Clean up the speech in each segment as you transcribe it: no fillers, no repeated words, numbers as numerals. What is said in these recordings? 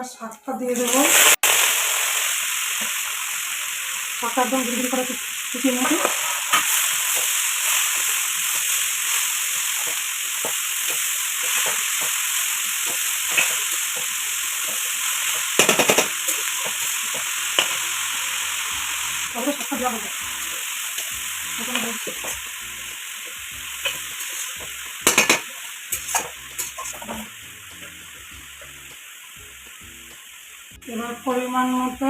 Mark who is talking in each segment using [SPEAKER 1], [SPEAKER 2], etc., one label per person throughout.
[SPEAKER 1] এবার শাকটা দিয়ে দেবো। শাকটা একদম দুদিন করে কুচিয়ে নিয়েছি। তবে শাকটা দেওয়া হবে এবার পরিমাণ মতো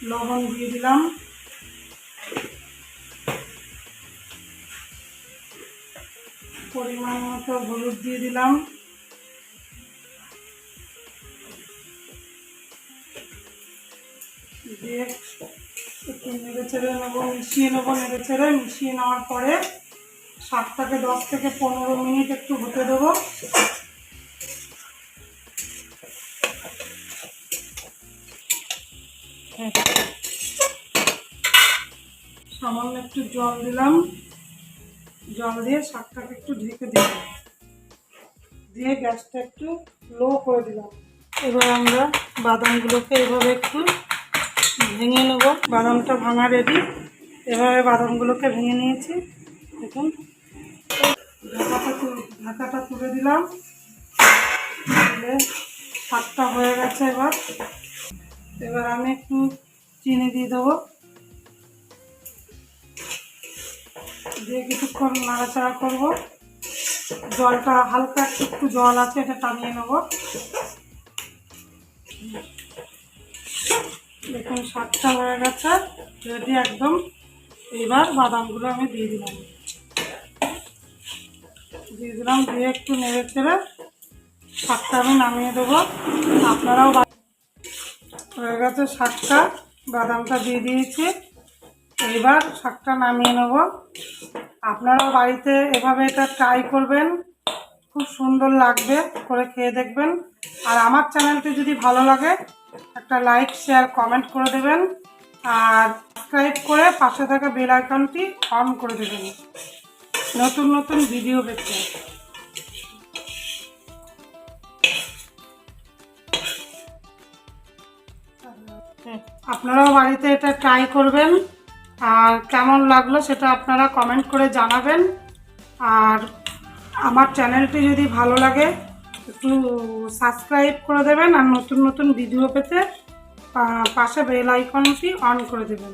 [SPEAKER 1] লবণ দিয়ে দিলাম। পরিমাণ মতো হলুদ দিয়ে দিলাম। দিয়ে একটু নেড়ে চেড়ে নেবো, মিশিয়ে নেবো। নেড়ে চেড়ে মিশিয়ে নেওয়ার পরে শাকটাকে 10 থেকে 15 মিনিট একটু হতে দেবো। সামান্য একটু জল দিলাম। জল দিয়ে শাকটাকে একটু ঢেকে দিলাম, দিয়ে গ্যাসটা একটু লো করে দিলাম। এবার আমরা বাদামগুলোকে এভাবে একটু ভেঙে নেব। বাদামটা ভাঙা রেডি। এভাবে বাদামগুলোকে ভেঙে নিয়েছি। দেখুন, ঢাকাটা তুলে দিলাম। শাকটা হয়ে গেছে। এবার আমি একটু চিনি দিয়ে দেবো, দিয়ে কিছুক্ষণ নাড়াচাড়া করবো। জলটা হালকা একটু জল আছে, এটা টানিয়ে নেব। দেখুন শাকটা হয়ে গেছে রেডি একদম। এবার বাদামগুলো আমি দিয়ে দিলাম। দিয়ে একটু নেড়ে চেড়ে শাকটা আমি নামিয়ে দেবো। আপনারাও হয়ে গেছে শাকটা, বাদামটা দিয়ে দিয়েছি। এবার শাকটা নামিয়ে নেব। আপনারাও বাড়িতে এভাবে এটা ট্রাই করবেন, খুব সুন্দর লাগবে, করে খেয়ে দেখবেন। আর আমার চ্যানেলটি যদি ভালো লাগে একটা লাইক, শেয়ার, কমেন্ট করে দেবেন। আর সাবস্ক্রাইব করে পাশে থাকা বেল আইকনটি অন করে দেবেন নতুন নতুন ভিডিও পেতে। আপনারাও বাড়িতে এটা ট্রাই করবেন, আর কেমন লাগলো সেটা আপনারা কমেন্ট করে জানাবেন। আর আমার চ্যানেলটি যদি ভালো লাগে একটু সাবস্ক্রাইব করে দেবেন, আর নতুন নতুন ভিডিও পেতে পাশে বেল আইকনটি অন করে দেবেন।